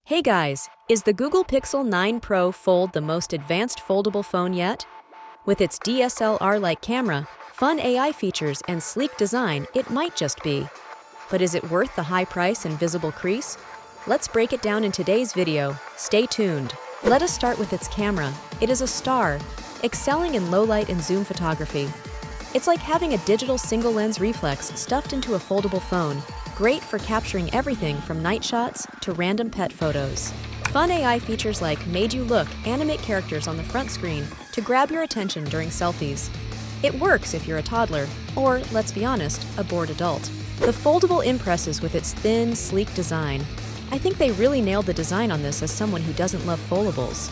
Hey guys, is the Google Pixel 9 Pro Fold the most advanced foldable phone yet? With its DSLR-like camera, fun AI features, and sleek design, it might just be. But is it worth the high price and visible crease? Let's break it down in today's video. Stay tuned. Let us start with its camera. It is a star, excelling in low light and zoom photography. It's like having a digital single-lens reflex stuffed into a foldable phone, great for capturing everything from night shots to random pet photos. Fun AI features like Made You Look animate characters on the front screen to grab your attention during selfies. It works if you're a toddler, or, let's be honest, a bored adult. The foldable impresses with its thin, sleek design. I think they really nailed the design on this as someone who doesn't love foldables.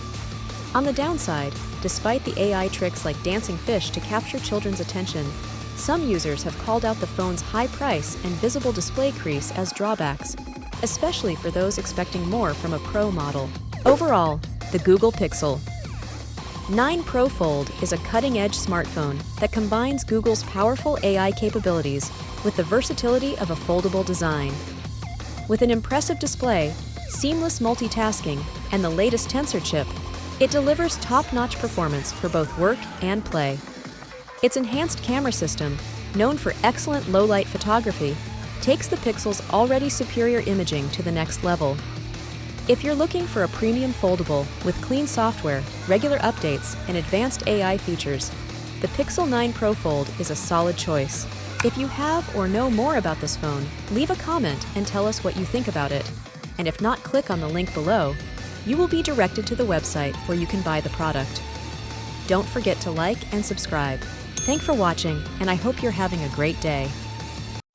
On the downside, despite the AI tricks like dancing fish to capture children's attention, some users have called out the phone's high price and visible display crease as drawbacks, especially for those expecting more from a Pro model. Overall, the Google Pixel 9 Pro Fold is a cutting-edge smartphone that combines Google's powerful AI capabilities with the versatility of a foldable design. With an impressive display, seamless multitasking, and the latest Tensor chip, it delivers top-notch performance for both work and play. Its enhanced camera system, known for excellent low-light photography, takes the Pixel's already superior imaging to the next level. If you're looking for a premium foldable with clean software, regular updates, and advanced AI features, the Pixel 9 Pro Fold is a solid choice. If you have or know more about this phone, leave a comment and tell us what you think about it. And if not, click on the link below. You will be directed to the website where you can buy the product. Don't forget to like and subscribe. Thanks for watching, and I hope you're having a great day.